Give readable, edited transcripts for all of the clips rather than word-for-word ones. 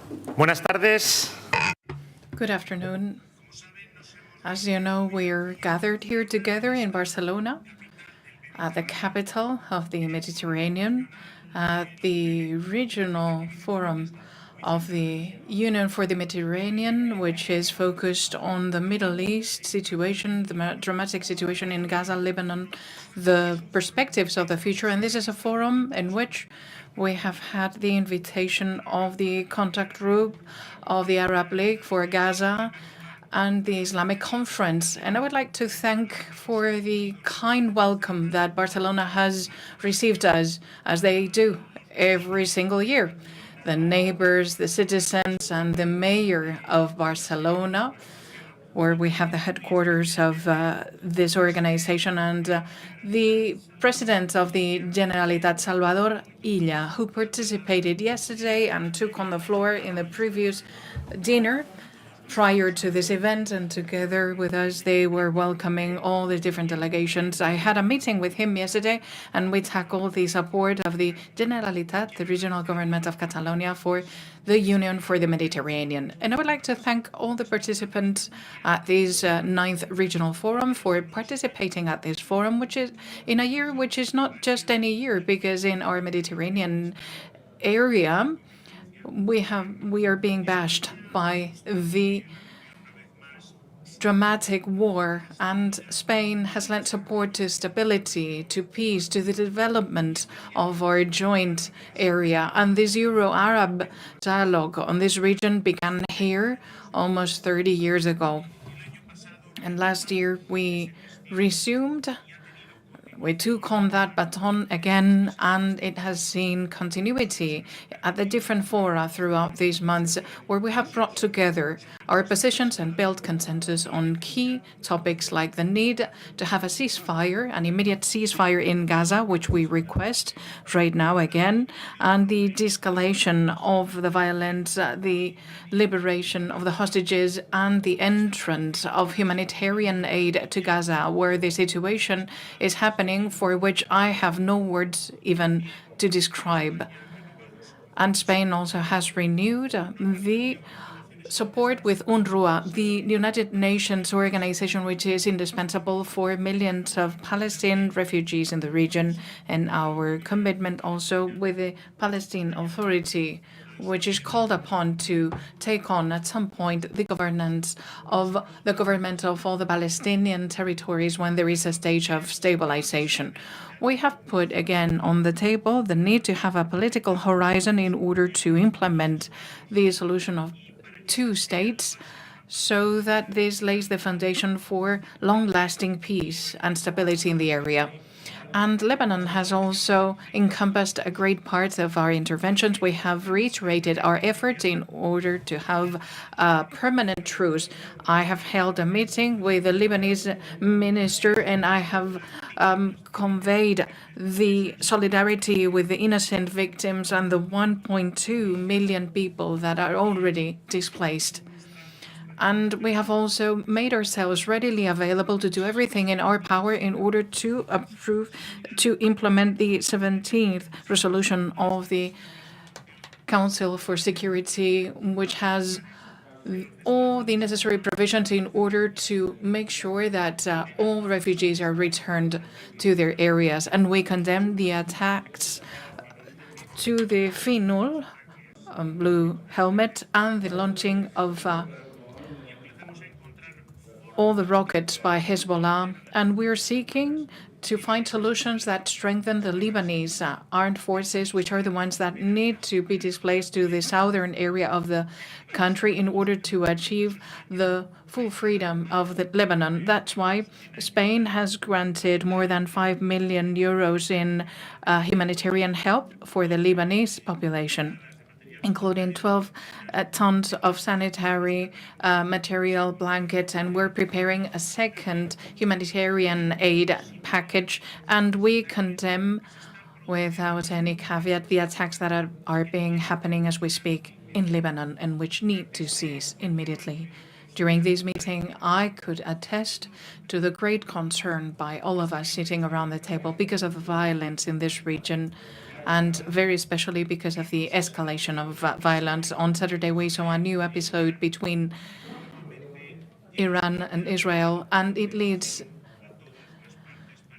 Buenas tardes. Good afternoon. As you know, we're gathered here together in Barcelona, at the capital of the Mediterranean, at the regional forum of the Union for the Mediterranean, which is focused on the Middle East situation, the dramatic situation in Gaza, Lebanon, the perspectives of the future. And this is a forum in which we have had the invitation of the contact group of the Arab League for Gaza and the Islamic Conference. And I would like to thank for the kind welcome that Barcelona has received us, as they do every single year. The neighbors, the citizens, and the mayor of Barcelona, where we have the headquarters of this organization, and the president of the Generalitat, Salvador Illa, who participated yesterday and took on the floor in the previous dinner prior to this event, and together with us they were welcoming all the different delegations. I had a meeting with him yesterday and we tackled the support of the Generalitat, the regional government of Catalonia, for the Union for the Mediterranean. And I would like to thank all the participants at this 9th Regional Forum for participating at this forum, which is in a year which is not just any year, because in our Mediterranean area we are being bashed by the dramatic war, and Spain has lent support to stability, to peace, to the development of our joint area. And this Euro-Arab dialogue on this region began here almost 30 years ago. And last year we took on that baton again, and it has seen continuity at the different fora throughout these months, where we have brought together our positions and built consensus on key topics like the need to have a ceasefire, an immediate ceasefire in Gaza, which we request right now again, and the de-escalation of the violence, the liberation of the hostages, and the entrance of humanitarian aid to Gaza, where the situation is happening for which I have no words even to describe. And Spain also has renewed the support with UNRWA, the United Nations organization, which is indispensable for millions of Palestinian refugees in the region, and our commitment also with the Palestinian Authority, which is called upon to take on at some point the government of all the Palestinian territories when there is a stage of stabilization. We have put again on the table the need to have a political horizon in order to implement the solution of two states, so that this lays the foundation for long-lasting peace and stability in the area. And Lebanon has also encompassed a great part of our interventions. We have reiterated our efforts in order to have a permanent truce. I have held a meeting with the Lebanese minister, and I have conveyed the solidarity with the innocent victims and the 1.2 million people that are already displaced. And we have also made ourselves readily available to do everything in our power in order to implement the 17th resolution of the Council for Security, which has all the necessary provisions in order to make sure that all refugees are returned to their areas. And we condemn the attacks to the Finul blue helmet and the launching of all the rockets by Hezbollah, and we're seeking to find solutions that strengthen the Lebanese armed forces, which are the ones that need to be displaced to the southern area of the country in order to achieve the full freedom of the Lebanon. That's why Spain has granted more than 5 million euros in humanitarian help for the Lebanese population, including 12 tons of sanitary material, blankets, and we're preparing a second humanitarian aid package. And we condemn, without any caveat, the attacks that are happening as we speak in Lebanon, and which need to cease immediately. During this meeting, I could attest to the great concern by all of us sitting around the table because of the violence in this region, and very especially because of the escalation of violence. On Saturday, we saw a new episode between Iran and Israel, and it leads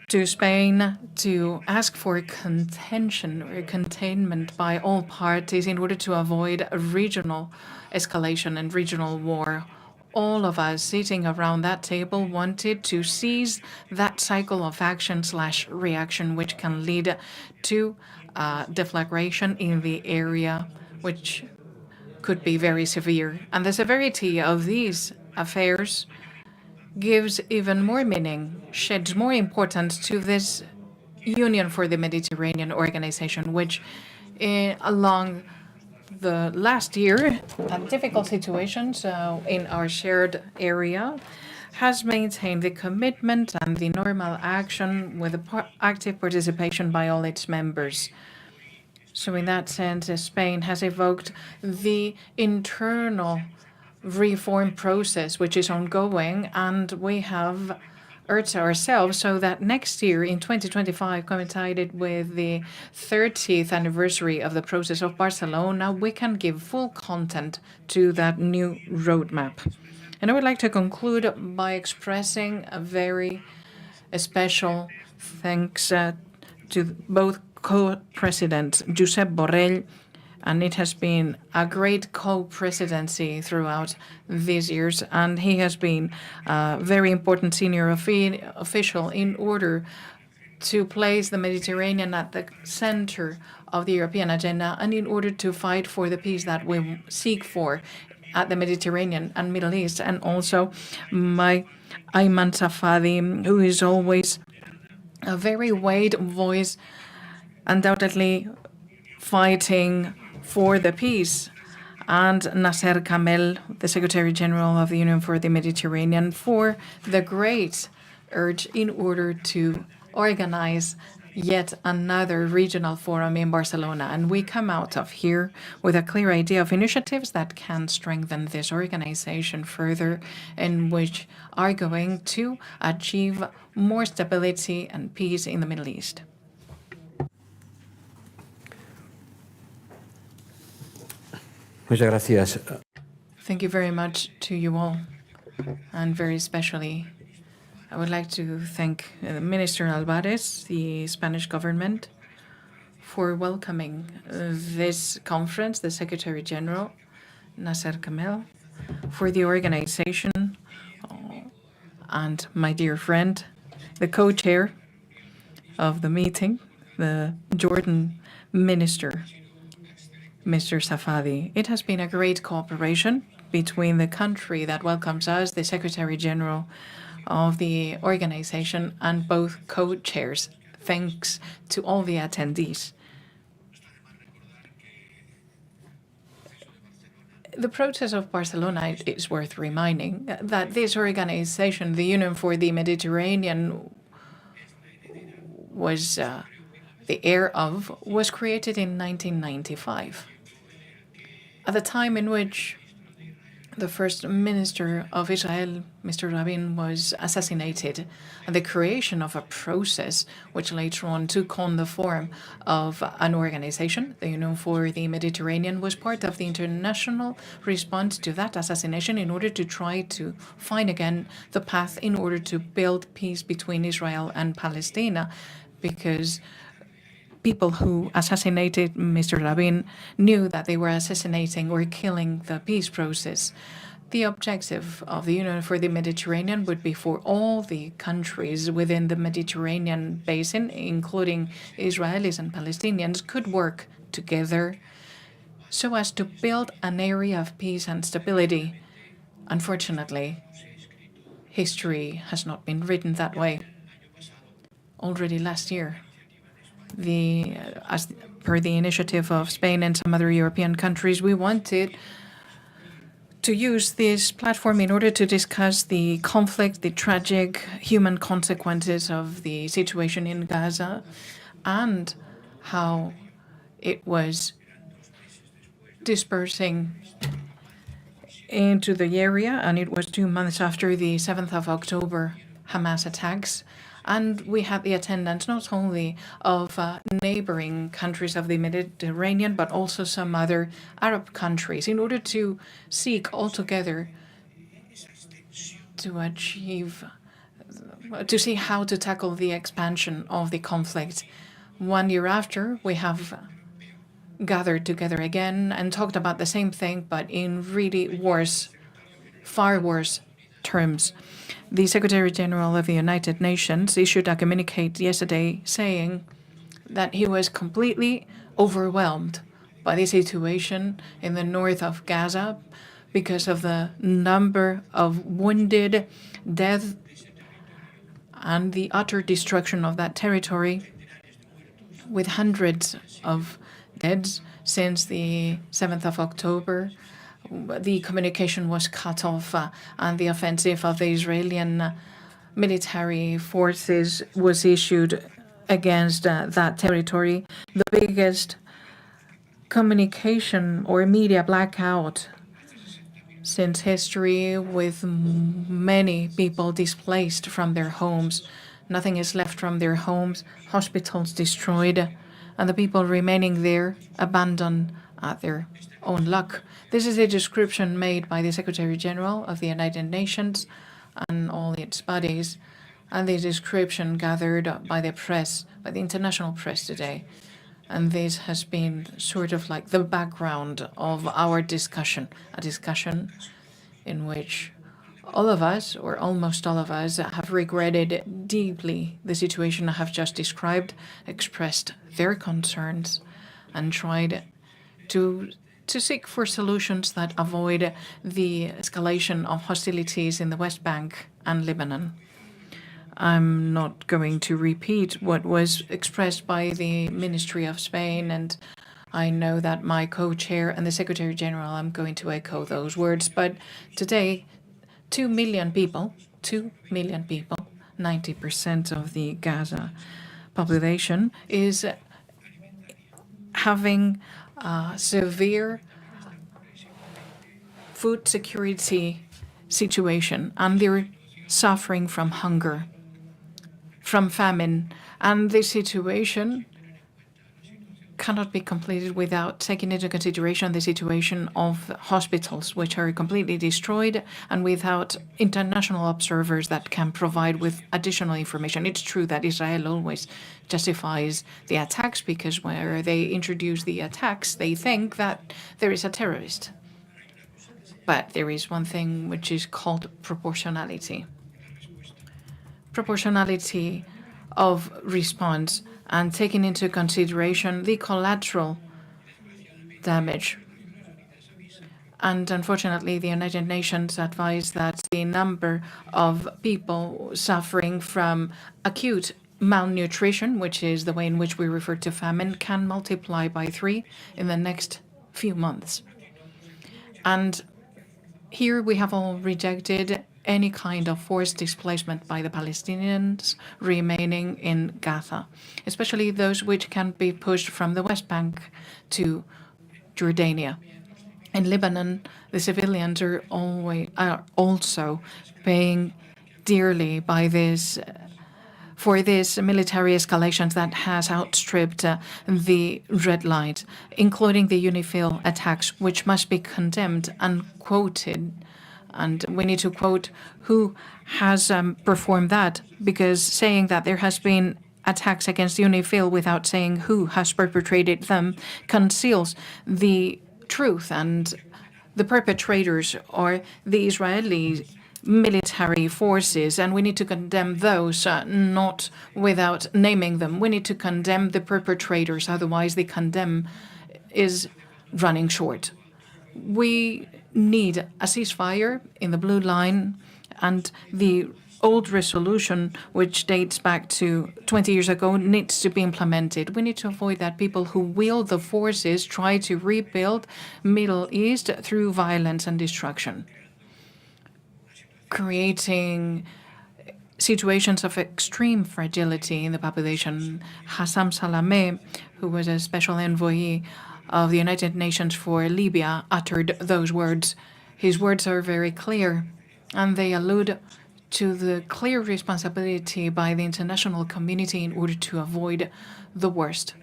to Spain to ask for contention or containment by all parties in order to avoid a regional escalation and regional war. All of us sitting around that table wanted to seize that cycle of action/reaction, which can lead to deflagration in the area, which could be very severe. And the severity of these affairs gives even more meaning, sheds more importance to this Union for the Mediterranean organization, which along the last year, difficult situations in our shared area, has maintained the commitment and the normal action with active participation by all its members. So in that sense, Spain has evoked the internal reform process, which is ongoing, and we have urged ourselves so that next year, in 2025, coincided with the 30th anniversary of the process of Barcelona, we can give full content to that new roadmap. And I would like to conclude by expressing a very special thanks to both co-presidents, Josep Borrell, and it has been a great co-presidency throughout these years, and he has been a very important senior official in order to place the Mediterranean at the center of the European agenda and in order to fight for the peace that we seek for at the Mediterranean and Middle East. And also my Ayman Safadi, who is always a very weighed voice, undoubtedly fighting for the peace, and Nasser Kamel, the Secretary General of the Union for the Mediterranean, for the great urge in order to organize yet another regional forum in Barcelona. And we come out of here with a clear idea of initiatives that can strengthen this organization further and which are going to achieve more stability and peace in the Middle East. Muchas gracias. Thank you very much to you all, and very especially, I would like to thank Minister Albares, the Spanish government, for welcoming this conference, the Secretary General, Nasser Kamel, for the organization, and my dear friend, the co-chair of the meeting, the Jordan Minister, Mr. Safadi. It has been a great cooperation between the country that welcomes us, the Secretary General of the organization, and both co-chairs. Thanks to all the attendees. The process of Barcelona, it is worth reminding that this organization, the Union for the Mediterranean, was the heir of, was created in 1995. At the time in which the first minister of Israel, Mr. Rabin, was assassinated, and the creation of a process which later on took on the form of an organization, the Union for the Mediterranean, was part of the international response to that assassination in order to try to find again the path in order to build peace between Israel and Palestine, because people who assassinated Mr. Rabin knew that they were assassinating or killing the peace process. The objective of the Union for the Mediterranean would be for all the countries within the Mediterranean basin, including Israelis and Palestinians, could work together so as to build an area of peace and stability. Unfortunately, history has not been written that way. Already last year, as per the initiative of Spain and some other European countries, we wanted to use this platform in order to discuss the conflict, the tragic human consequences of the situation in Gaza, and how it was dispersing into the area. And it was 2 months after the 7th of October Hamas attacks. And we had the attendance not only of neighboring countries of the Mediterranean, but also some other Arab countries, in order to seek altogether to achieve, to see how to tackle the expansion of the conflict. 1 year after, we have gathered together again and talked about the same thing, but in really worse, far worse terms. The Secretary General of the United Nations issued a communique yesterday saying that he was completely overwhelmed by the situation in the north of Gaza because of the number of wounded, death, and the utter destruction of that territory, with hundreds of deaths since the 7th of October. The communication was cut off, and the offensive of the Israeli military forces was issued against that territory. The biggest communication or media blackout since history, with many people displaced from their homes. Nothing is left from their homes, hospitals destroyed, and the people remaining there abandoned at their own luck. This is a description made by the Secretary General of the United Nations and all its bodies, and the description gathered by the press, by the international press today. And this has been sort of like the background of our discussion, a discussion in which all of us, or almost all of us, have regretted deeply the situation I have just described, expressed their concerns, and tried to seek for solutions that avoid the escalation of hostilities in the West Bank and Lebanon. I'm not going to repeat what was expressed by the Ministry of Spain, and I know that my co-chair and the Secretary General, I'm going to echo those words. But today, 2 million people, 90% of the Gaza population, is having a severe food security situation, and they're suffering from hunger, from famine, and this situation cannot be completed without taking into consideration the situation of hospitals, which are completely destroyed, and without international observers that can provide with additional information. It's true that Israel always justifies the attacks, because where they introduce the attacks, they think that there is a terrorist. But there is one thing which is called proportionality. Proportionality of response, and taking into consideration the collateral damage. And unfortunately, the United Nations advised that the number of people suffering from acute malnutrition, which is the way in which we refer to famine, can multiply by 3 in the next few months. And here we have all rejected any kind of forced displacement by the Palestinians remaining in Gaza, especially those which can be pushed from the West Bank to Jordania. In Lebanon, the civilians are also paying dearly by this for this military escalation that has outstripped the red light, including the UNIFIL attacks, which must be condemned and quoted. And we need to quote who has performed that, because saying that there has been attacks against UNIFIL without saying who has perpetrated them conceals the truth, and the perpetrators are the Israeli military forces, and we need to condemn those, not without naming them. We need to condemn the perpetrators, otherwise the condemn is running short. We need a ceasefire in the blue line, and the old resolution, which dates back to 20 years ago, needs to be implemented. We need to avoid that people who wield the forces try to rebuild Middle East through violence and destruction, creating situations of extreme fragility in the population. Hassan Salameh, who was a special envoy of the United Nations for Libya, uttered those words. His words are very clear, and they allude to the clear responsibility by the international community in order to avoid the worst,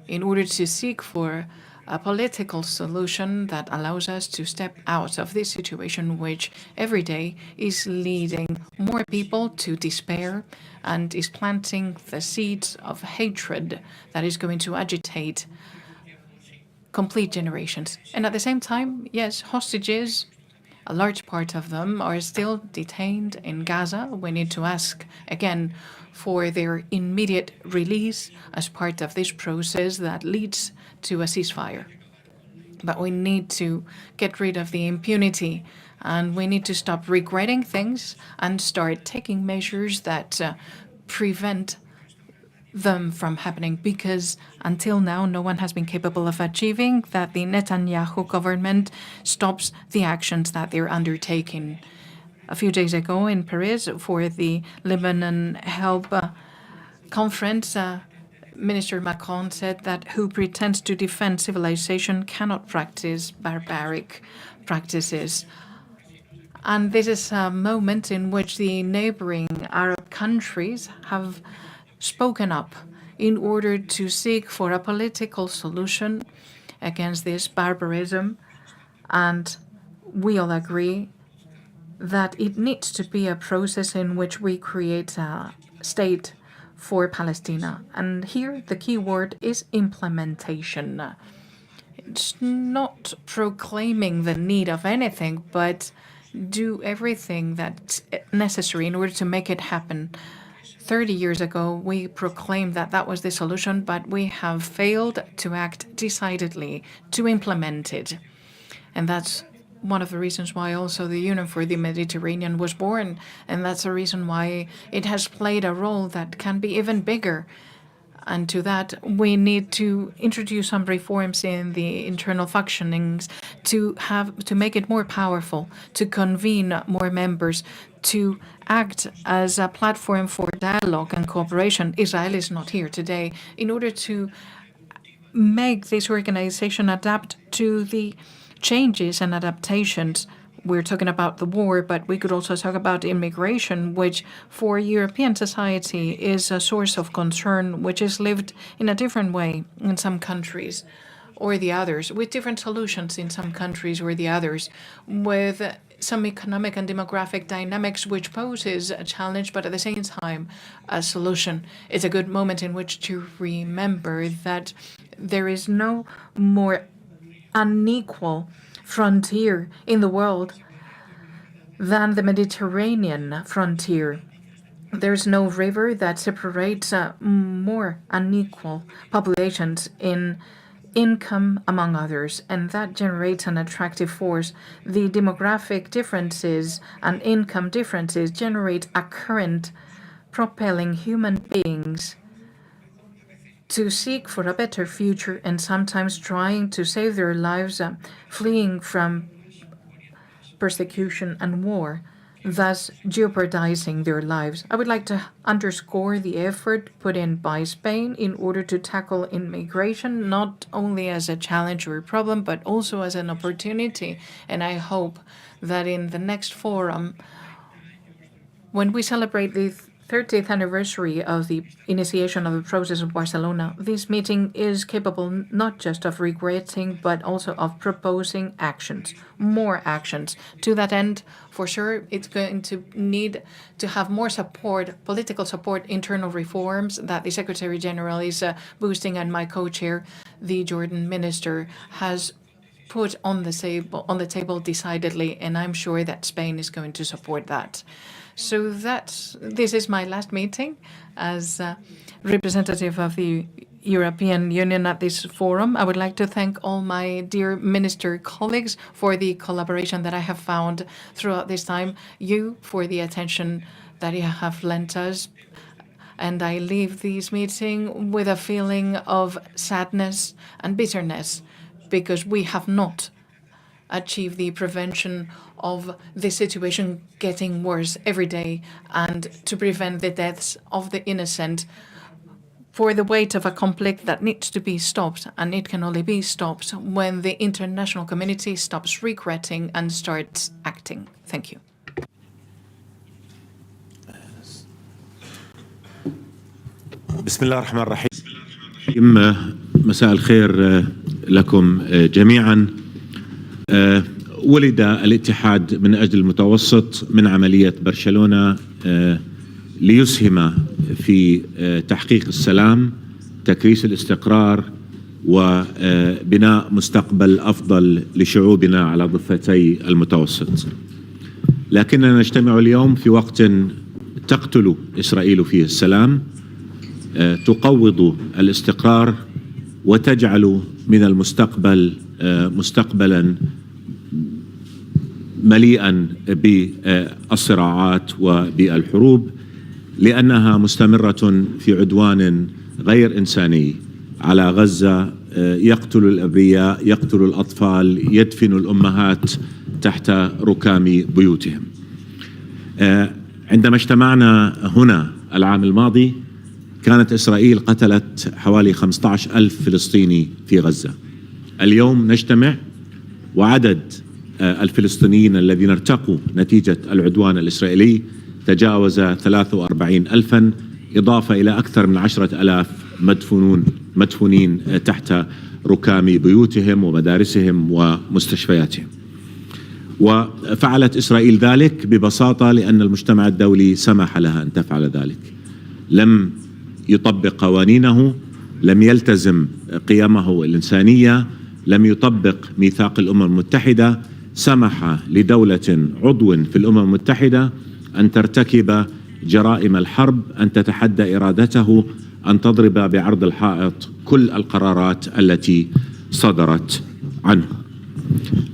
in order to seek for a political solution that allows us to step out of this situation, which every day is leading more people to despair and is planting the seeds of hatred that is going to agitate complete generations. And at the same time, yes, hostages, a large part of them are still detained in Gaza. We need to ask again for their immediate release as part of this process that leads to a ceasefire. But we need to get rid of the impunity, and we need to stop regretting things and start taking measures that prevent them from happening, because until now no one has been capable of achieving that the Netanyahu government stops the actions that they're undertaking. A few days ago in Paris for the Lebanon Help Conference, Minister Macron said that who pretends to defend civilization cannot practice barbaric practices. And this is a moment in which the neighboring Arab countries have spoken up in order to seek for a political solution against this barbarism. And we all agree that it needs to be a process in which we create a state for Palestine. And here the key word is implementation. It's not proclaiming the need of anything, but do everything that's necessary in order to make it happen. 30 years ago, we proclaimed that that was the solution, but we have failed to act decidedly to implement it. And that's one of the reasons why also the Union for the Mediterranean was born. And that's the reason why it has played a role that can be even bigger. And to that, we need to introduce some reforms in the internal functionings to make it more powerful, to convene more members, to act as a platform for dialogue and cooperation. Israel is not here today. In order to make this organization adapt to the changes and adaptations. We're talking about the war, but we could also talk about immigration, which for European society is a source of concern, which is lived in a different way in some countries or the others, with different solutions in some countries or the others, with some economic and demographic dynamics which poses a challenge, but at the same time a solution. It's a good moment in which to remember that there is no more unequal frontier in the world than the Mediterranean frontier. There's no river that separates more unequal populations in income, among others, and that generates an attractive force. The demographic differences and income differences generate a current propelling human beings to seek for a better future and sometimes trying to save their lives, fleeing from persecution and war, thus jeopardizing their lives. I would like to underscore the effort put in by Spain in order to tackle immigration, not only as a challenge or a problem, but also as an opportunity. And I hope that in the next forum, when we celebrate the 30th anniversary of the initiation of the process of Barcelona, this meeting is capable not just of regretting, but also of proposing actions, more actions. To that end, for sure, it's going to need to have more support, political support, internal reforms that the Secretary General is boosting, and my co-chair, the Jordan minister, has put on the table decidedly, and I'm sure that Spain is going to support that. So this is my last meeting as representative of the European Union at this forum. I would like to thank all my dear minister colleagues for the collaboration that I have found throughout this time, you for the attention that you have lent us. And I leave this meeting with a feeling of sadness and bitterness because we have not achieve the prevention of the situation getting worse every day and to prevent the deaths of the innocent for the weight of a conflict that needs to be stopped, and it can only be stopped when the international community stops regretting and starts acting. Thank you. بسم الله الرحمن الرحيم. مساء الخير لكم جميعا. ولد الاتحاد من أجل المتوسط من عملية برشلونة ليسهم في تحقيق السلام، تكريس الاستقرار، وبناء مستقبل أفضل لشعوبنا على ضفتي المتوسط. لكننا نجتمع اليوم في وقت تقتل إسرائيل فيه السلام، تقوض الاستقرار، وتجعل من المستقبل مستقبلا مليئا بالصراعات وبالحروب، لأنها مستمرة في عدوان غير إنساني على غزة، يقتل الأبرياء، يقتل الأطفال، يدفن الأمهات تحت ركام بيوتهم. عندما اجتمعنا هنا العام الماضي كانت إسرائيل قتلت حوالي 15,000 فلسطيني في غزة. اليوم نجتمع وعدد الفلسطينيين الذين ارتقوا نتيجة العدوان الإسرائيلي تجاوز 43,000، إضافة إلى أكثر من 10,000 مدفونين تحت ركام بيوتهم ومدارسهم ومستشفياتهم. وفعلت إسرائيل ذلك ببساطة لأن المجتمع الدولي سمح لها أن تفعل ذلك. لم يطبق قوانينه، لم يلتزم قيمه الإنسانية، لم يطبق ميثاق الأمم المتحدة، سمح لدولة عضو في الأمم المتحدة أن ترتكب جرائم الحرب، أن تتحدى إرادته، أن تضرب بعرض الحائط كل القرارات التي صدرت عنه.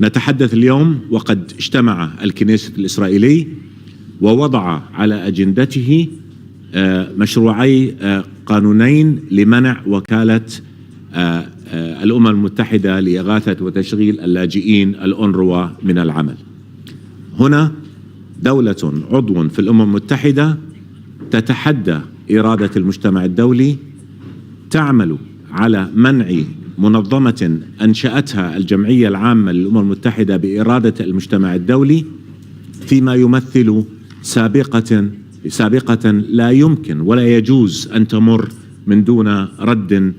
نتحدث اليوم وقد اجتمع الكنيسة الإسرائيلي ووضع على أجندته مشروعي قانونين لمنع وكالة الأمم المتحدة لإغاثة وتشغيل اللاجئين الأونروا من العمل. هنا دولة عضو في الأمم المتحدة تتحدى إرادة المجتمع الدولي، تعمل على منع منظمة أنشأتها الجمعية العامة للأمم المتحدة بإرادة المجتمع الدولي، فيما يمثل سابقة لا يمكن ولا يجوز أن تمر من دون رد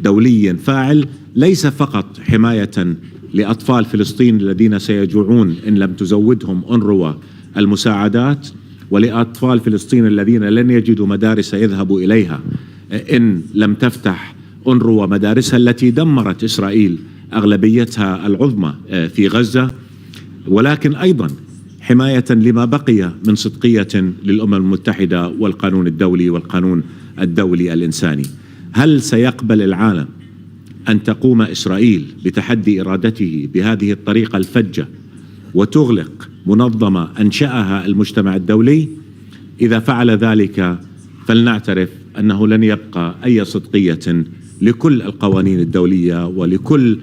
دولي فاعل، ليس فقط حماية لأطفال فلسطين الذين سيجوعون إن لم تزودهم أونروا المساعدات، ولأطفال فلسطين الذين لن يجدوا مدارس يذهبوا إليها إن لم تفتح أونروا مدارسها التي دمرت إسرائيل أغلبيتها العظمى في غزة، ولكن أيضا حماية لما بقي من صدقية للأمم المتحدة والقانون الدولي والقانون الدولي الإنساني. هل سيقبل العالم أن تقوم إسرائيل بتحدي إرادته بهذه الطريقة الفجة وتغلق منظمة أنشأها المجتمع الدولي؟ إذا فعل ذلك فلنعترف أنه لن يبقى أي صدقية لكل القوانين الدولية ولكل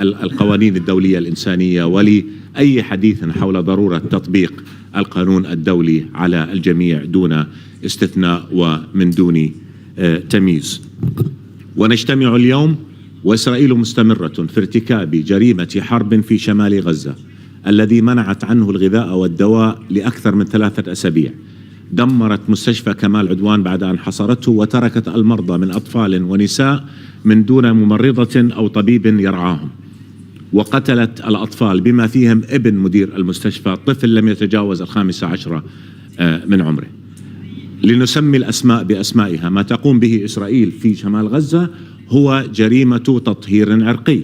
القوانين الدولية الإنسانية ولأي حديث حول ضرورة تطبيق القانون الدولي على الجميع دون استثناء ومن دون تمييز. ونجتمع اليوم وإسرائيل مستمرة في ارتكاب جريمة حرب في شمال غزة الذي منعت عنه الغذاء والدواء لأكثر من 3 أسابيع، دمرت مستشفى كمال عدوان بعد أن حصرته، وتركت المرضى من أطفال ونساء من دون ممرضة أو طبيب يرعاهم، وقتلت الأطفال بما فيهم ابن مدير المستشفى، طفل لم يتجاوز 15 من عمره. لنسمي الأسماء بأسمائها، ما تقوم به إسرائيل في شمال غزة هو جريمة تطهير عرقي.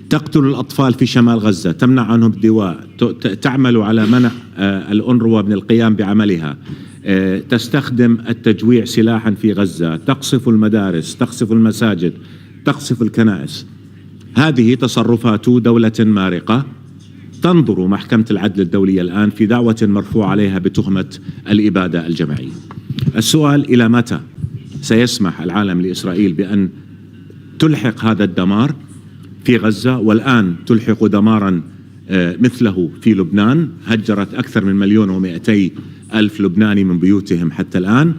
تقتل الأطفال في شمال غزة، تمنع عنهم الدواء، تعمل على منع الأونروا من القيام بعملها، تستخدم التجويع سلاحا في غزة، تقصف المدارس، تقصف المساجد، تقصف الكنائس. هذه تصرفات دولة مارقة. تنظر محكمة العدل الدولية الآن في دعوة مرفوع عليها بتهمة الإبادة الجماعية. السؤال: إلى متى سيسمح العالم لإسرائيل بأن تلحق هذا الدمار في غزة، والآن تلحق دمارا مثله في لبنان؟ هجرت أكثر من 1,200,000 لبناني من بيوتهم حتى الآن،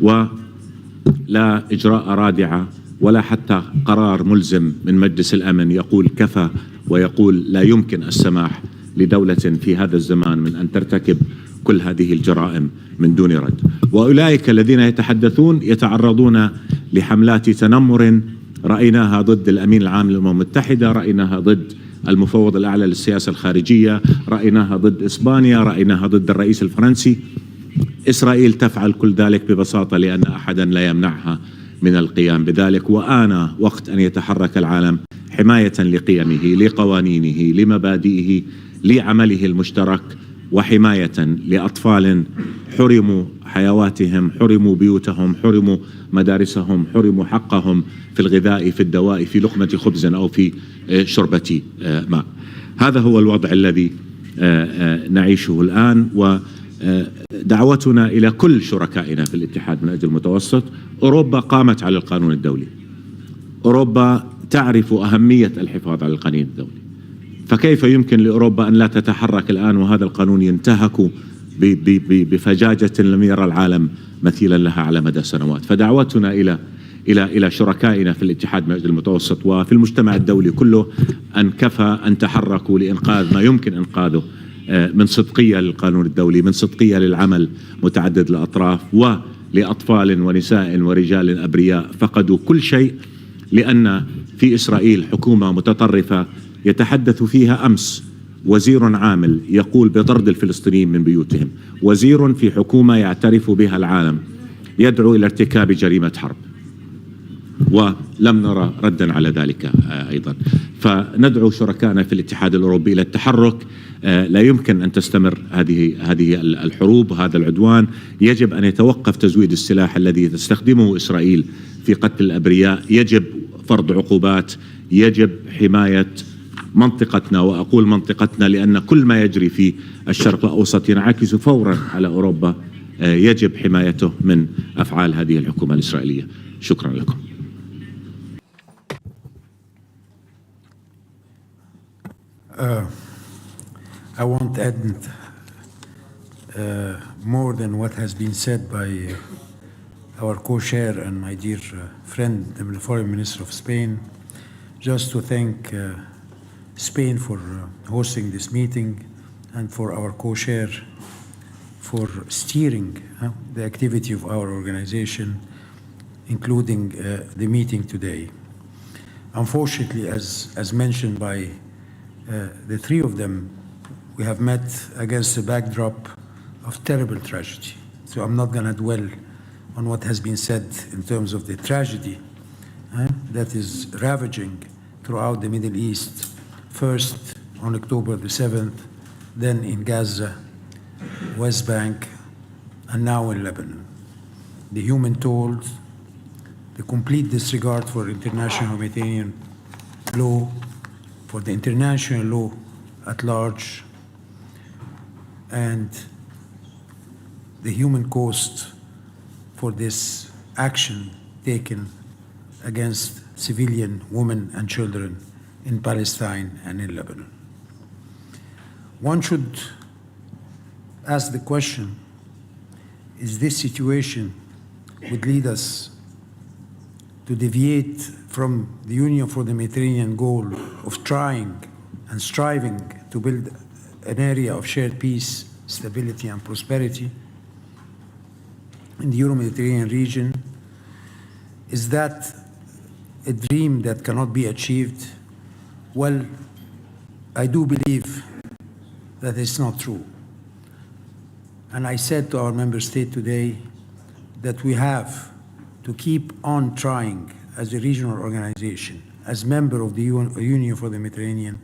ولا إجراء رادعة ولا حتى قرار ملزم من مجلس الأمن يقول كفى، ويقول لا يمكن السماح لدولة في هذا الزمان من أن ترتكب كل هذه الجرائم من دون رد. وأولئك الذين يتحدثون يتعرضون لحملات تنمر رأيناها ضد الأمين العام للأمم المتحدة، رأيناها ضد المفوض الأعلى للسياسة الخارجية، رأيناها ضد إسبانيا، رأيناها ضد الرئيس الفرنسي. إسرائيل تفعل كل ذلك ببساطة لأن أحدا لا يمنعها من القيام بذلك. وآن وقت أن يتحرك العالم حماية لقيمه، لقوانينه، لمبادئه، لعمله المشترك، وحماية لأطفال حرموا حيواتهم، حرموا بيوتهم، حرموا مدارسهم، حرموا حقهم في الغذاء، في الدواء، في لقمة خبز أو في شربة ماء. هذا هو الوضع الذي نعيشه الآن. ودعوتنا إلى كل شركائنا في الاتحاد من أجل المتوسط. أوروبا قامت على القانون الدولي، أوروبا تعرف أهمية الحفاظ على القانون الدولي، فكيف يمكن لأوروبا أن لا تتحرك الآن وهذا القانون ينتهك بفجاجة لم يرى العالم مثيلا لها على مدى سنوات؟ فدعوتنا إلى شركائنا في الاتحاد من أجل المتوسط وفي المجتمع الدولي كله أن كفى أن تحركوا لإنقاذ ما يمكن إنقاذه من صدقية للقانون الدولي، من صدقية للعمل متعدد الأطراف، ولأطفال ونساء ورجال أبرياء فقدوا كل شيء لأن في إسرائيل حكومة متطرفة يتحدث فيها أمس وزير عامل يقول بطرد الفلسطينيين من بيوتهم، وزير في حكومة يعترف بها العالم يدعو إلى ارتكاب جريمة حرب، ولم نرى ردا على ذلك أيضا. فندعو شركائنا في الاتحاد الأوروبي إلى التحرك. لا يمكن أن تستمر هذه الحروب، هذا العدوان. يجب أن يتوقف تزويد السلاح الذي تستخدمه إسرائيل في قتل الأبرياء، يجب فرض عقوبات، يجب حماية منطقتنا، وأقول منطقتنا لأن كل ما يجري في الشرق الأوسط ينعكس فورا على أوروبا. يجب حمايته من أفعال هذه الحكومة الإسرائيلية. شكرا لكم. I won't add more than what has been said by our co-chair and my dear friend, the Foreign Minister of Spain. Just to thank Spain for hosting this meeting and for our co-chair for steering the activity of our organization, including the meeting today. Unfortunately, as mentioned by the three of them, we have met against a backdrop of terrible tragedy. So I'm not going to dwell on what has been said in terms of the tragedy that is ravaging throughout the Middle East, first on October the 7th, then in Gaza, West Bank, and now in Lebanon. The human toll, the complete disregard for international humanitarian law, for the international law at large, and the human cost for this action taken against civilian women and children in Palestine and in Lebanon. One should ask the question, is this situation would lead us to deviate from the Union for the Mediterranean goal of trying and striving to build an area of shared peace, stability, and prosperity in the Euro-Mediterranean region? Is that a dream that cannot be achieved? Well, I do believe that it's not true. And I said to our member state today that we have to keep on trying as a regional organization, as member of the Union for the Mediterranean,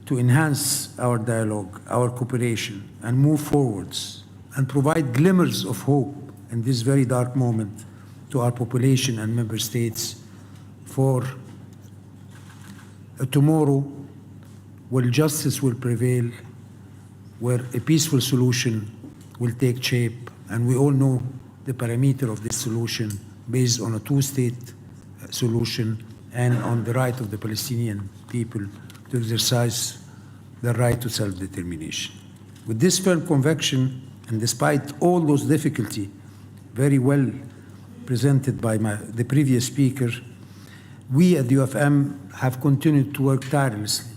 to enhance our dialogue, our cooperation, and move forwards and provide glimmers of hope in this very dark moment to our population and member states for a tomorrow where justice will prevail, where a peaceful solution will take shape, and we all know the parameter of this solution based on a two-state solution and on the right of the Palestinian people to exercise their right to self-determination. With this firm conviction, and despite all those difficulties very well presented by the previous speaker, we at the UfM have continued to work tirelessly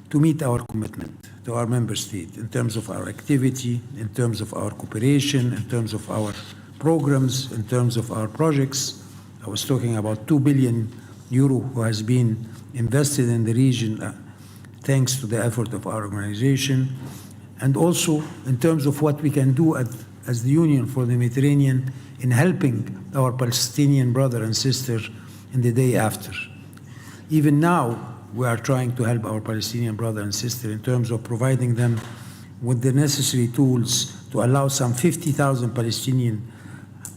to meet our commitment to our member state in terms of our activity, in terms of our cooperation, in terms of our programs, in terms of our projects. I was talking about 2 billion euro who has been invested in the region thanks to the effort of our organization, and also in terms of what we can do as the Union for the Mediterranean in helping our Palestinian brother and sister in the day after. Even now, we are trying to help our Palestinian brother and sister in terms of providing them with the necessary tools to allow some 50,000 Palestinian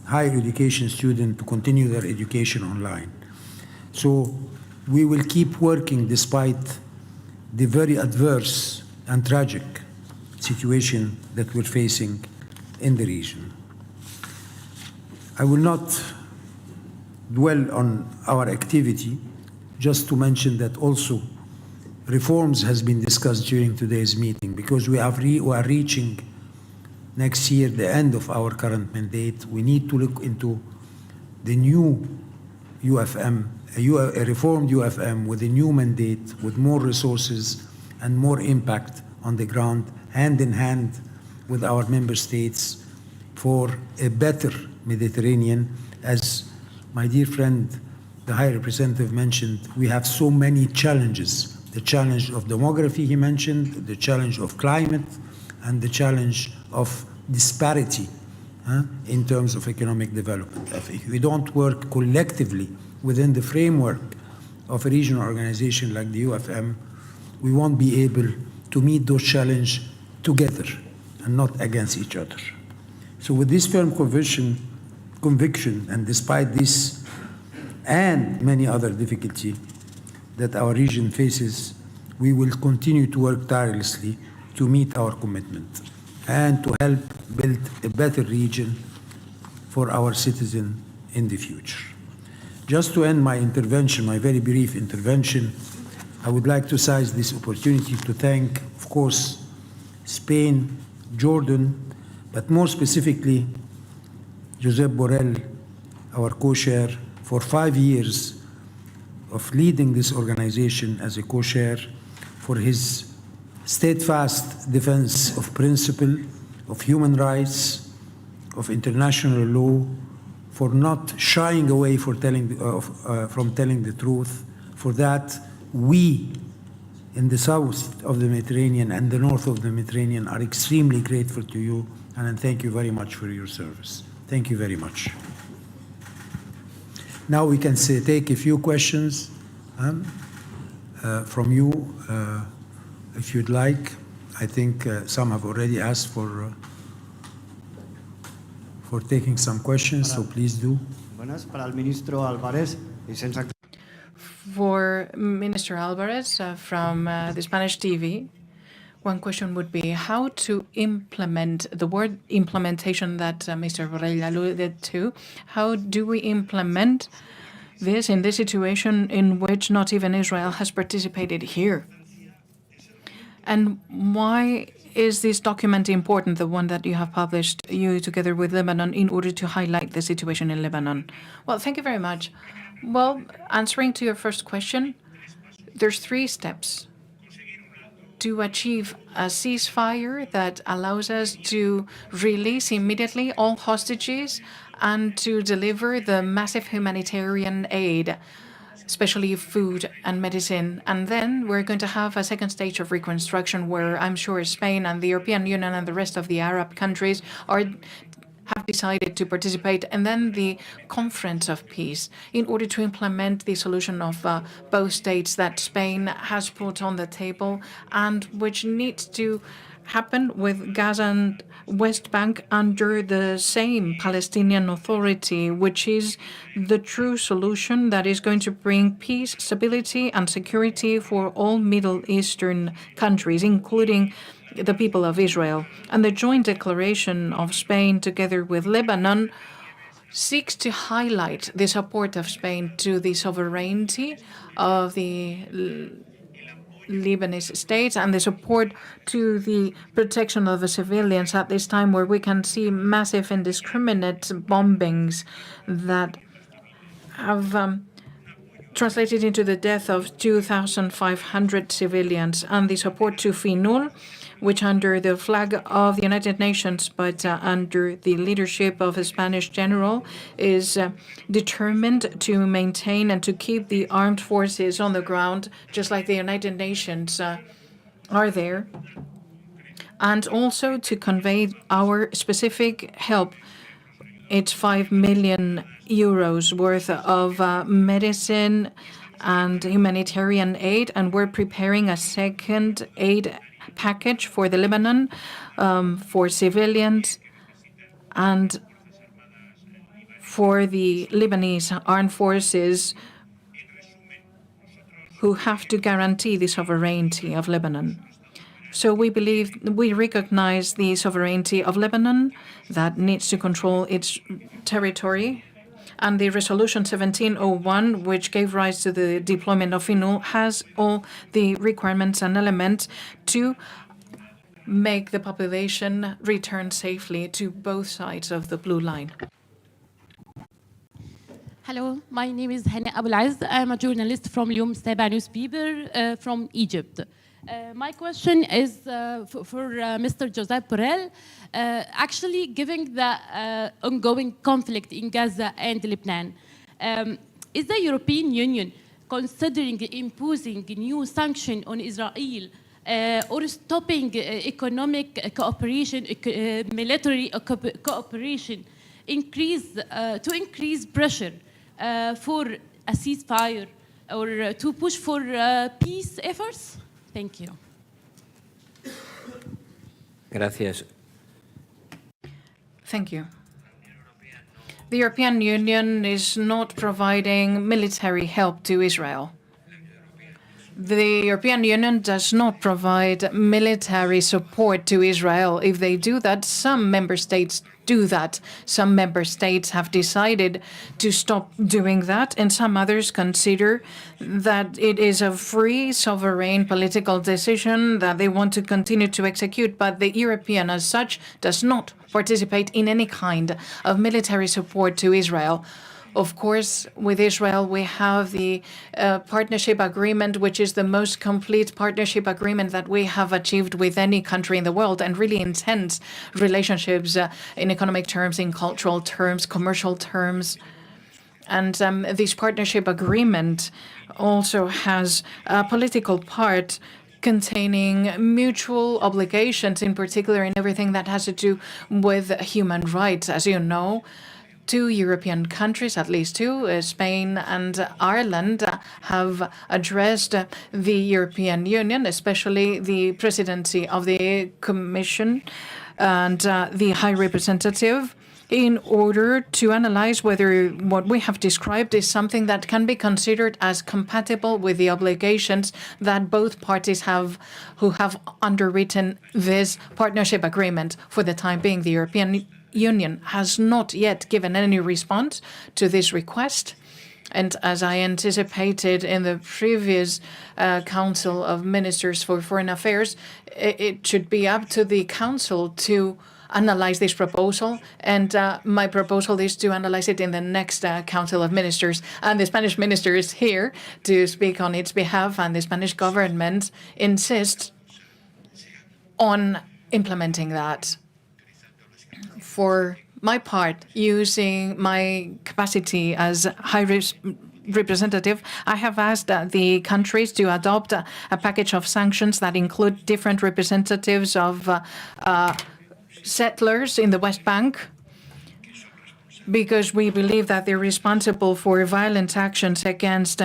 higher education students to continue their education online. So we will keep working despite the very adverse and tragic situation that we're facing in the region. I will not dwell on our activity, just to mention that also reforms has been discussed during today's meeting, because we are reaching next year the end of our current mandate. We need to look into the new UfM, a reformed UfM with a new mandate, with more resources and more impact on the ground, hand in hand with our member states for a better Mediterranean. As my dear friend, the High Representative mentioned, we have so many challenges. The challenge of demography he mentioned, the challenge of climate, and the challenge of disparity in terms of economic development. If we don't work collectively within the framework of a regional organization like the UfM, we won't be able to meet those challenges together and not against each other. So with this firm conviction, and despite this and many other difficulties that our region faces, we will continue to work tirelessly to meet our commitment and to help build a better region for our citizens in the future. Just to end my intervention, my very brief intervention, I would like to seize this opportunity to thank, of course, Spain, Jordan, but more specifically, Josep Borrell, our co-chair, for 5 years of leading this organization as a co-chair, for his steadfast defense of principle, of human rights, of international law, for not shying away from telling the truth. For that, we in the south of the Mediterranean and the north of the Mediterranean are extremely grateful to you, and thank you very much for your service. Thank you very much. Now we can take a few questions from you, if you'd like. I think some have already asked for taking some questions, so please do. Buenas, para el ministro Albares. For Minister Albares from the Spanish TV, one question would be how to implement the word implementation that Mr. Borrell alluded to. How do we implement this in this situation in which not even Israel has participated here? And why is this document important, the one that you have published, you together with Lebanon, in order to highlight the situation in Lebanon? Well, thank you very much. Well, answering to your first question, there's 3 steps to achieve a ceasefire that allows us to release immediately all hostages and to deliver the massive humanitarian aid, especially food and medicine. And then we're going to have a second stage of reconstruction where I'm sure Spain and the European Union and the rest of the Arab countries have decided to participate, and then the Conference of Peace, in order to implement the solution of both states that Spain has put on the table and which needs to happen with Gaza and West Bank under the same Palestinian Authority, which is the true solution that is going to bring peace, stability, and security for all Middle Eastern countries, including the people of Israel. And the joint declaration of Spain together with Lebanon seeks to highlight the support of Spain to the sovereignty of the Lebanese state and the support to the protection of the civilians at this time where we can see massive indiscriminate bombings that have translated into the death of 2,500 civilians, and the support to FINUL, which under the flag of the United Nations, but under the leadership of a Spanish general, is determined to maintain and to keep the armed forces on the ground, just like the United Nations are there, and also to convey our specific help. It's 5 million euros worth of medicine and humanitarian aid, and we're preparing a second aid package for the Lebanon, for civilians, and for the Lebanese armed forces who have to guarantee the sovereignty of Lebanon. So we believe, we recognize the sovereignty of Lebanon that needs to control its territory. And the Resolution 1701, which gave rise to the deployment of FINUL, has all the requirements and elements to make the population return safely to both sides of the blue line. Hello, my name is Hannah Albares. I'm a journalist from اليوم السابع newspaper from Egypt. My question is for Mr. Josep Borrell. Actually, given the ongoing conflict in Gaza and Lebanon, is the European Union considering imposing new sanctions on Israel or stopping economic cooperation, military cooperation, to increase pressure for a ceasefire or to push for peace efforts? Thank you. Gracias. Thank you. The European Union is not providing military help to Israel. The European Union does not provide military support to Israel. If they do that, some member states do that. Some member states have decided to stop doing that, and some others consider that it is a free, sovereign political decision that they want to continue to execute. But the European, as such, does not participate in any kind of military support to Israel. Of course, with Israel, we have the partnership agreement, which is the most complete partnership agreement that we have achieved with any country in the world, and really intense relationships in economic terms, in cultural terms, commercial terms. And this partnership agreement also has a political part containing mutual obligations, in particular in everything that has to do with human rights. As you know, 2 European countries, at least 2, Spain and Ireland, have addressed the European Union, especially the presidency of the Commission and the High Representative, in order to analyze whether what we have described is something that can be considered as compatible with the obligations that both parties have who have underwritten this partnership agreement. For the time being, the European Union has not yet given any response to this request. And as I anticipated in the previous Council of Ministers for Foreign Affairs, it should be up to the Council to analyze this proposal. And my proposal is to analyze it in the next Council of Ministers. And the Spanish minister is here to speak on its behalf, and the Spanish government insists on implementing that. For my part, using my capacity as High Representative, I have asked the countries to adopt a package of sanctions that include different representatives of settlers in the West Bank, because we believe that they're responsible for violent actions against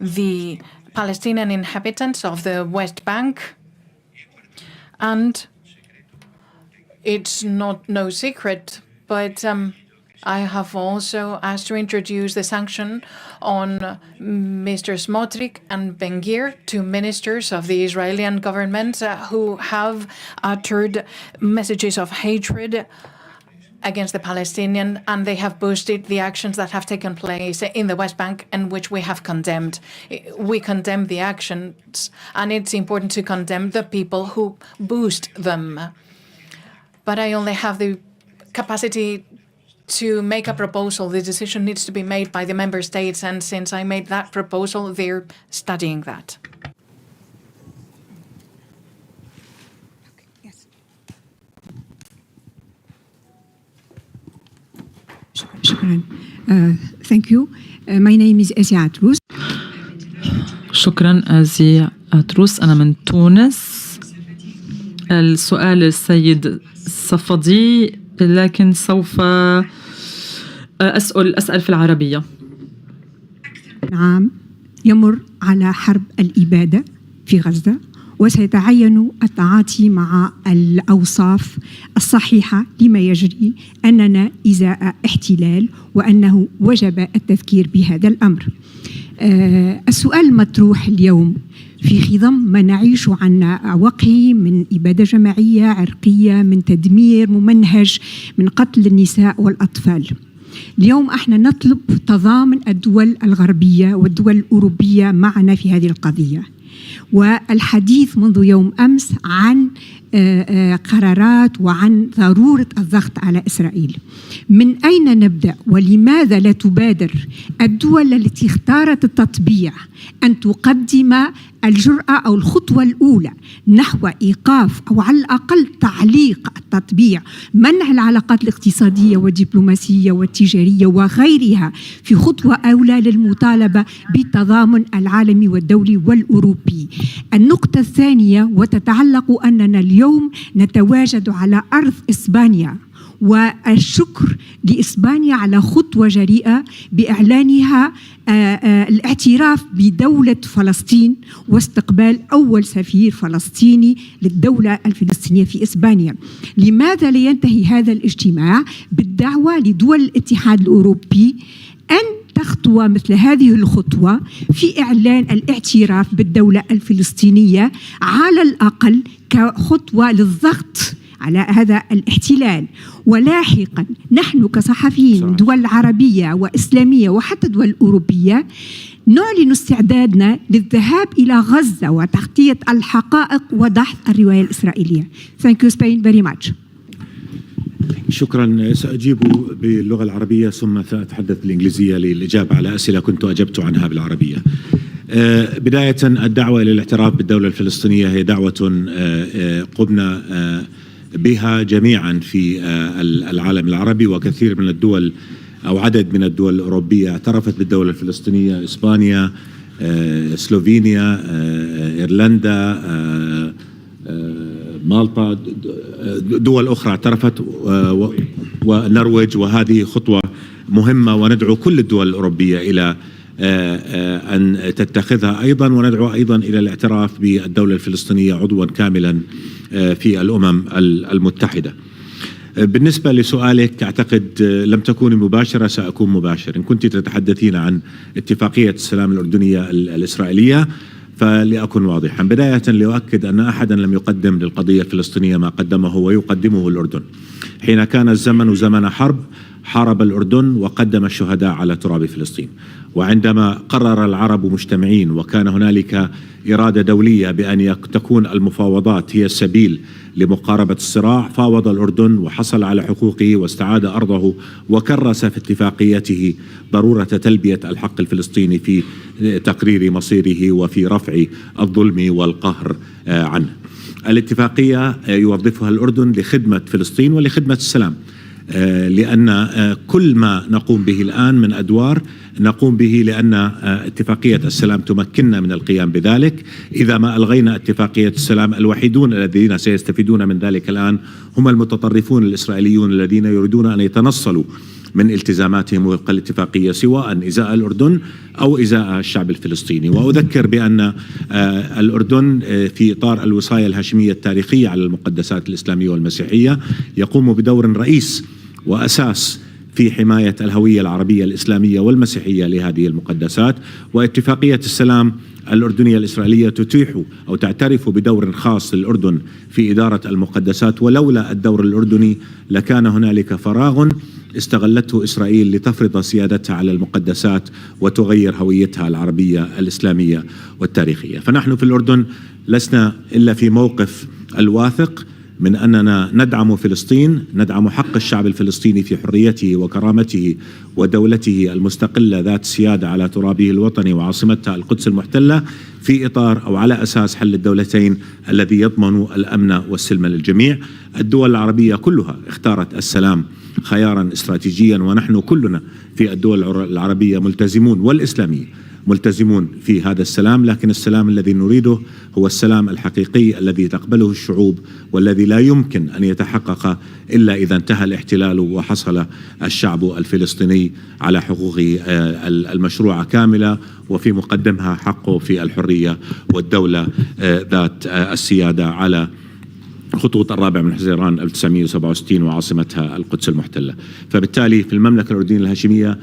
the Palestinian inhabitants of the West Bank. And it's no secret, but I have also asked to introduce the sanction on Mr. Smotrich and Ben-Gvir, 2 ministers of the Israeli government who have uttered messages of hatred against the Palestinian, and they have boosted the actions that have taken place in the West Bank, and which we have condemned. We condemn the actions, and it's important to condemn the people who boost them. But I only have the capacity to make a proposal. The decision needs to be made by the member states, and since I made that proposal, they're studying that. شكرا. Thank you. My name is Asia Atrouss. شكرا أزي أتروس، أنا من تونس. السؤال السيد صفدي، لكن سوف أسأل في العربية. عام يمر على حرب الإبادة في غزة، وسيتعين التعاطي مع الأوصاف الصحيحة لما يجري، أننا إزاء احتلال وأنه وجب التفكير بهذا الأمر. السؤال المطروح اليوم في خضم ما نعيش عن وقع من إبادة جماعية عرقية، من تدمير ممنهج، من قتل النساء والأطفال. اليوم احنا نطلب تضامن الدول الغربية والدول الأوروبية معنا في هذه القضية، والحديث منذ يوم أمس عن قرارات وعن ضرورة الضغط على إسرائيل. من أين نبدأ ولماذا لا تبادر الدول التي اختارت التطبيع أن تقدم الجرأة أو الخطوة الأولى نحو إيقاف أو على الأقل تعليق التطبيع، منع العلاقات الاقتصادية والدبلوماسية والتجارية وغيرها في خطوة أولى للمطالبة بالتضامن العالمي والدولي والأوروبي. النقطة الثانية وتتعلق أننا اليوم نتواجد على أرض إسبانيا، والشكر لإسبانيا على خطوة جريئة بإعلانها الاعتراف بدولة فلسطين واستقبال أول سفير فلسطيني للدولة الفلسطينية في إسبانيا. لماذا لا ينتهي هذا الاجتماع بالدعوة لدول الاتحاد الأوروبي أن تخطو مثل هذه الخطوة في إعلان الاعتراف بالدولة الفلسطينية على الأقل كخطوة للضغط على هذا الاحتلال؟ ولاحقا نحن كصحفيين دول عربية وإسلامية وحتى دول أوروبية نعلن استعدادنا للذهاب إلى غزة وتغطية الحقائق ودحض الرواية الإسرائيلية. Thank you Spain very much. شكرا. سأجيب باللغة العربية ثم سأتحدث بالإنجليزية للإجابة على أسئلة كنت أجبت عنها بالعربية. بداية، الدعوة إلى الاعتراف بالدولة الفلسطينية هي دعوة قمنا بها جميعا في العالم العربي، وكثير من الدول أو عدد من الدول الأوروبية اعترفت بالدولة الفلسطينية: إسبانيا، سلوفينيا، إيرلندا، مالطا، دول أخرى اعترفت، والنرويج. وهذه خطوة مهمة، وندعو كل الدول الأوروبية إلى أن تتخذها أيضا، وندعو أيضا إلى الاعتراف بالدولة الفلسطينية عضوا كاملا في الأمم المتحدة. بالنسبة لسؤالك، أعتقد لم تكوني مباشرة، سأكون مباشر. إن كنت تتحدثين عن اتفاقية السلام الأردنية الإسرائيلية فلأكن واضحا. بداية لأؤكد أن أحدا لم يقدم للقضية الفلسطينية ما قدمه ويقدمه الأردن. حين كان الزمن زمن حرب حارب الأردن وقدم الشهداء على تراب فلسطين، وعندما قرر العرب مجتمعين وكان هنالك إرادة دولية بأن تكون المفاوضات هي السبيل لمقاربة الصراع، فاوض الأردن وحصل على حقوقه واستعاد أرضه، وكرس في اتفاقيته ضرورة تلبية الحق الفلسطيني في تقرير مصيره وفي رفع الظلم والقهر عنه. الاتفاقية يوظفها الأردن لخدمة فلسطين ولخدمة السلام، لأن كل ما نقوم به الآن من أدوار نقوم به لأن اتفاقية السلام تمكننا من القيام بذلك. إذا ما ألغينا اتفاقية السلام، الوحيدون الذين سيستفيدون من ذلك الآن هم المتطرفون الإسرائيليون الذين يريدون أن يتنصلوا من التزاماتهم وفق الاتفاقية، سواء إزاء الأردن أو إزاء الشعب الفلسطيني. وأذكر بأن الأردن في إطار الوصاية الهاشمية التاريخية على المقدسات الإسلامية والمسيحية يقوم بدور رئيس وأساس في حماية الهوية العربية الإسلامية والمسيحية لهذه المقدسات. واتفاقية السلام الأردنية الإسرائيلية تتيح أو تعترف بدور خاص للأردن في إدارة المقدسات، ولولا الدور الأردني لكان هنالك فراغ استغلته إسرائيل لتفرض سيادتها على المقدسات وتغير هويتها العربية الإسلامية والتاريخية. فنحن في الأردن لسنا إلا في موقف الواثق من أننا ندعم فلسطين، ندعم حق الشعب الفلسطيني في حريته وكرامته ودولته المستقلة ذات السيادة على ترابه الوطني وعاصمتها القدس المحتلة، في إطار أو على أساس حل الدولتين الذي يضمن الأمن والسلم للجميع. الدول العربية كلها اختارت السلام خيارا استراتيجيا، ونحن كلنا في الدول العربية ملتزمون والإسلامية ملتزمون في هذا السلام، لكن السلام الذي نريده هو السلام الحقيقي الذي تقبله الشعوب، والذي لا يمكن أن يتحقق إلا إذا انتهى الاحتلال وحصل الشعب الفلسطيني على حقوقه المشروعة كاملة، وفي مقدمها حقه في الحرية والدولة ذات السيادة على خطوط 4 من حزيران 1967 وعاصمتها القدس المحتلة. فبالتالي في المملكة الأردنية الهاشمية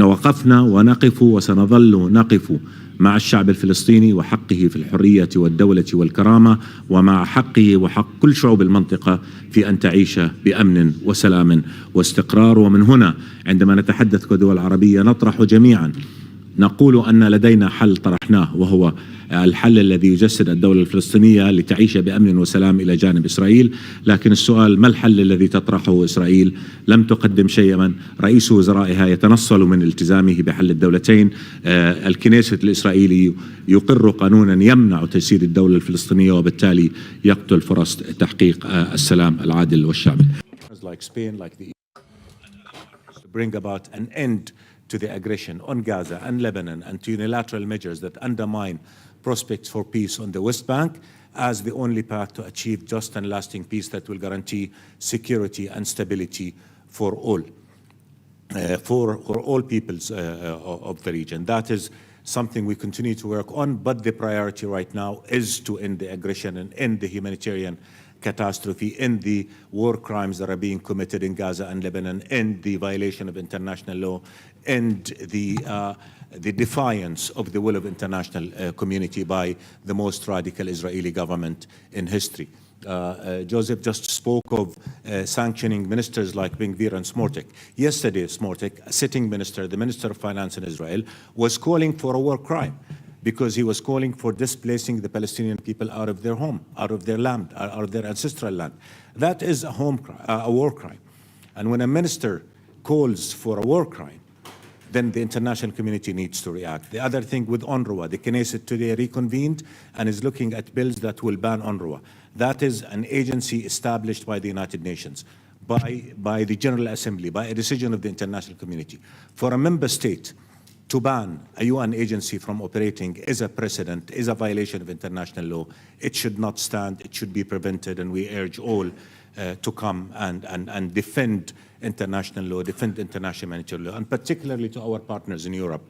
وقفنا ونقف وسنظل نقف مع الشعب الفلسطيني وحقه في الحرية والدولة والكرامة، ومع حقه وحق كل شعوب المنطقة في أن تعيش بأمن وسلام واستقرار. ومن هنا عندما نتحدث كدول عربية نطرح جميعا، نقول أن لدينا حل طرحناه، وهو الحل الذي يجسد الدولة الفلسطينية لتعيش بأمن وسلام إلى جانب إسرائيل. لكن السؤال، ما الحل الذي تطرحه إسرائيل؟ لم تقدم شيئا، رئيس وزرائها يتنصل من التزامه بحل الدولتين، الكنيسة الإسرائيلي يقر قانونا يمنع تجسيد الدولة الفلسطينية، وبالتالي يقتل فرص تحقيق السلام العادل والشعبي. Bring about an end to the aggression on Gaza and Lebanon, and to unilateral measures that undermine prospects for peace on the West Bank as the only path to achieve just and lasting peace that will guarantee security and stability for all peoples of the region. That is something we continue to work on, but the priority right now is to end the aggression and end the humanitarian catastrophe, end the war crimes that are being committed in Gaza and Lebanon, end the violation of international law, end the defiance of the will of international community by the most radical Israeli government in history. Joseph just spoke of sanctioning ministers like Ben-Gvir and Smotrich. Yesterday, Smotrich, a sitting minister, the Minister of Finance in Israel, was calling for a war crime, because he was calling for displacing the Palestinian people out of their home, out of their land, out of their ancestral land. That is a war crime. And when a minister calls for a war crime, then the international community needs to react. The other thing with UNRWA, the Knesset today reconvened and is looking at bills that will ban UNRWA. That is an agency established by the United Nations, by the General Assembly, by a decision of the international community. For a member state to ban a UN agency from operating is a precedent, is a violation of international law. It should not stand, it should be prevented, and we urge all to come and defend international law, defend international humanitarian law, and particularly to our partners in Europe.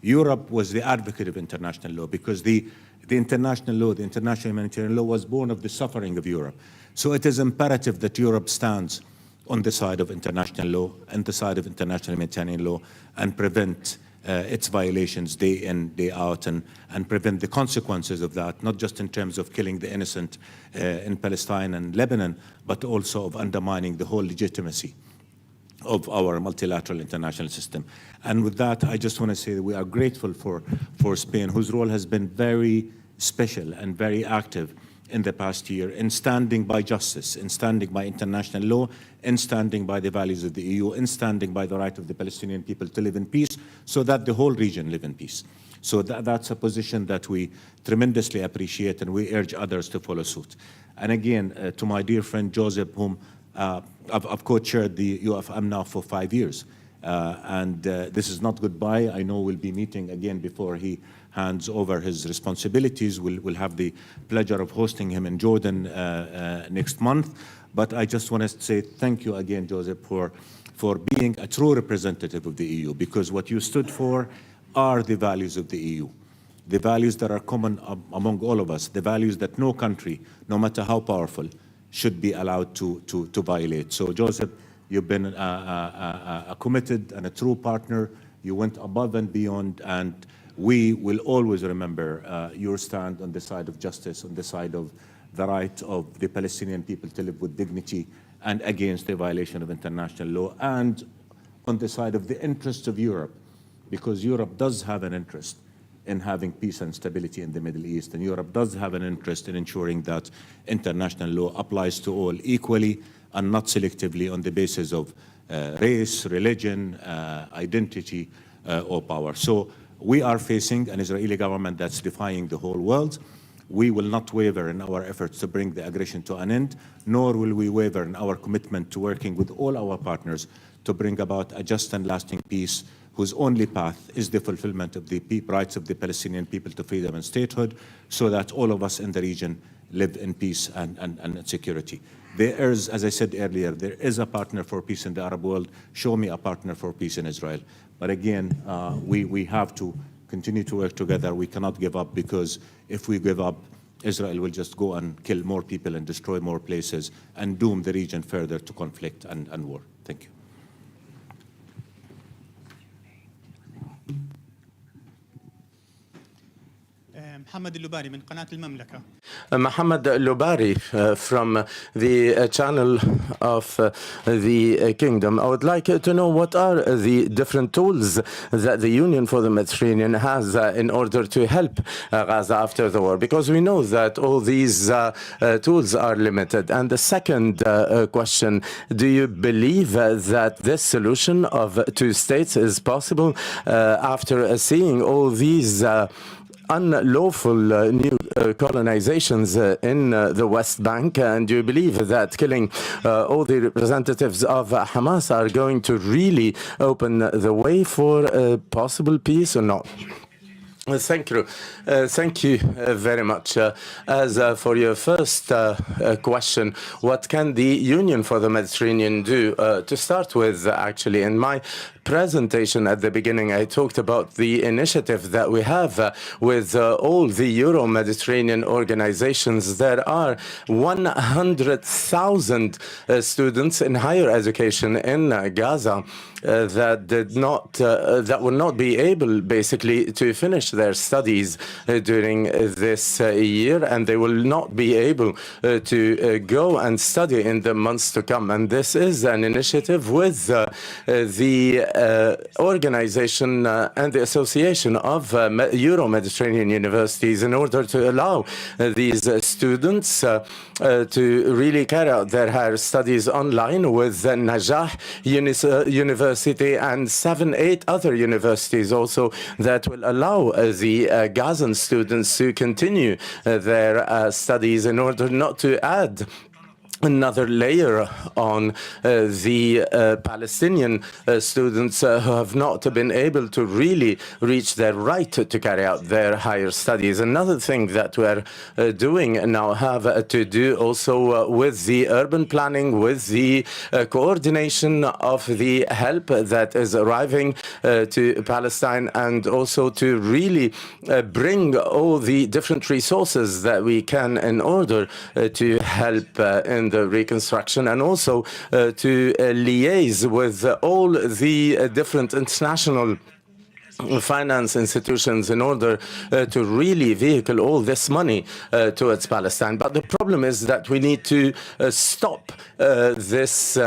Europe was the advocate of international law, because the international law, the international humanitarian law, was born of the suffering of Europe. So it is imperative that Europe stands on the side of international law and the side of international humanitarian law, and prevent its violations day in, day out, and prevent the consequences of that, not just in terms of killing the innocent in Palestine and Lebanon, but also of undermining the whole legitimacy of our multilateral international system. And with that, I just want to say that we are grateful for Spain, whose role has been very special and very active in the past year in standing by justice, in standing by international law, in standing by the values of the EU, in standing by the right of the Palestinian people to live in peace, so that the whole region live in peace. So that's a position that we tremendously appreciate, and we urge others to follow suit. And again, to my dear friend Joseph, whom I've co-chaired the UfM now for 5 years, and this is not goodbye. I know we'll be meeting again before he hands over his responsibilities. We'll have the pleasure of hosting him in Jordan next month. But I just want to say thank you again, Joseph, for being a true representative of the EU, because what you stood for are the values of the EU, the values that are common among all of us, the values that no country, no matter how powerful, should be allowed to violate. So, Joseph, you've been a committed and a true partner. You went above and beyond, and we will always remember your stand on the side of justice, on the side of the right of the Palestinian people to live with dignity, and against the violation of international law, and on the side of the interests of Europe, because Europe does have an interest in having peace and stability in the Middle East. And Europe does have an interest in ensuring that international law applies to all equally and not selectively on the basis of race, religion, identity, or power. So we are facing an Israeli government that's defying the whole world. We will not waver in our efforts to bring the aggression to an end, nor will we waver in our commitment to working with all our partners to bring about a just and lasting peace whose only path is the fulfillment of the rights of the Palestinian people to freedom and statehood, so that all of us in the region live in peace and security. There is, as I said earlier, there is a partner for peace in the Arab world. Show me a partner for peace in Israel. But again, we have to continue to work together. We cannot give up, because if we give up, Israel will just go and kill more people and destroy more places and doom the region further to conflict and war. Thank you. محمد اللباري من قناة المملكة. Mohammed Lubari from the channel of the Kingdom. I would like to know what are the different tools that the Union for the Mediterranean has in order to help Gaza after the war, because we know that all these tools are limited. And the second question, do you believe that this solution of two states is possible after seeing all these unlawful new colonizations in the West Bank? And do you believe that killing all the representatives of Hamas are going to really open the way for possible peace or not? Thank you. Thank you very much. As for your first question, what can the Union for the Mediterranean do? To start with, actually, in my presentation at the beginning, I talked about the initiative that we have with all the Euro-Mediterranean organizations. There are 100,000 students in higher education in Gaza that will not be able, basically, to finish their studies during this year, and they will not be able to go and study in the months to come. And this is an initiative with the organization and the Association of Euro-Mediterranean Universities, in order to allow these students to really carry out their higher studies online with Najah University and 7-8 other universities also, that will allow the Gazan students to continue their studies, in order not to add another layer on the Palestinian students who have not been able to really reach their right to carry out their higher studies. Another thing that we're doing now have to do also with the urban planning, with the coordination of the help that is arriving to Palestine, and also to really bring all the different resources that we can in order to help in the reconstruction, and also to liaise with all the different international finance institutions in order to really vehicle all this money towards Palestine. But the problem is that we need to stop this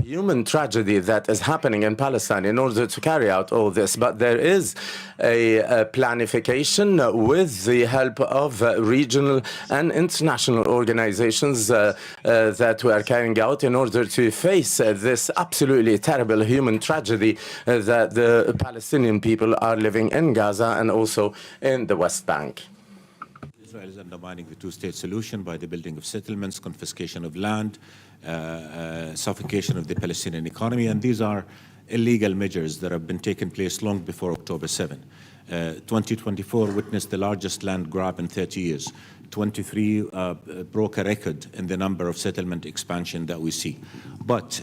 human tragedy that is happening in Palestine in order to carry out all this. But there is a planification with the help of regional and international organizations that we are carrying out in order to face this absolutely terrible human tragedy that the Palestinian people are living in Gaza and also in the West Bank. Israel is undermining the two-state solution by the building of settlements, confiscation of land, suffocation of the Palestinian economy, and these are illegal measures that have been taking place long before October 7. 2024 witnessed the largest land grab in 30 years. 23 broke a record in the number of settlement expansion that we see. But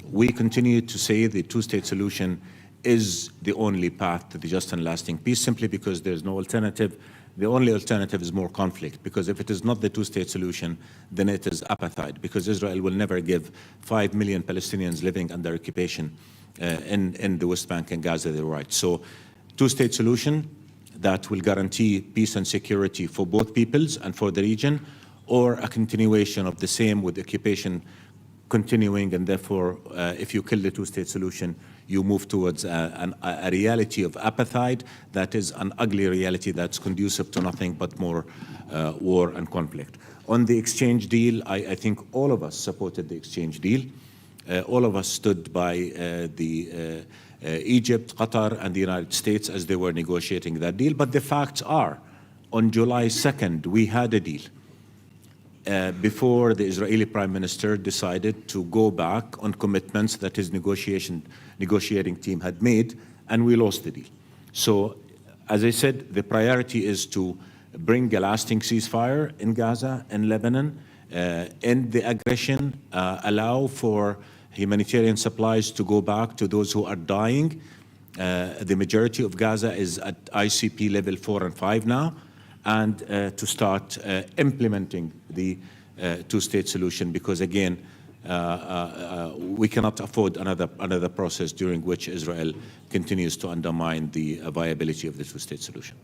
we continue to say the two-state solution is the only path to the just and lasting peace, simply because there's no alternative. The only alternative is more conflict, because if it is not the two-state solution, then it is apartheid, because Israel will never give 5 million Palestinians living under occupation in the West Bank and Gaza their rights. So two-state solution that will guarantee peace and security for both peoples and for the region, or a continuation of the same with occupation continuing, and therefore, if you kill the two-state solution, you move towards a reality of apartheid that is an ugly reality that's conducive to nothing but more war and conflict. On the exchange deal, I think all of us supported the exchange deal. All of us stood by Egypt, Qatar, and the United States as they were negotiating that deal. But the facts are, on July 2nd, we had a deal. Before the Israeli Prime Minister decided to go back on commitments that his negotiating team had made, and we lost the deal. So, as I said, the priority is to bring a lasting ceasefire in Gaza and Lebanon, end the aggression, allow for humanitarian supplies to go back to those who are dying. The majority of Gaza is at ICP level 4 and 5 now, and to start implementing the two-state solution, because again, we cannot afford another process during which Israel continues to undermine the viability of the two-state solution.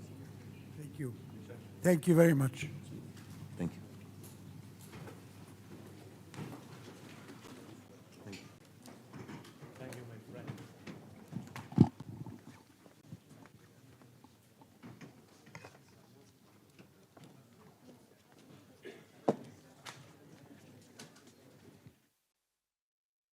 Thank you. Thank you very much.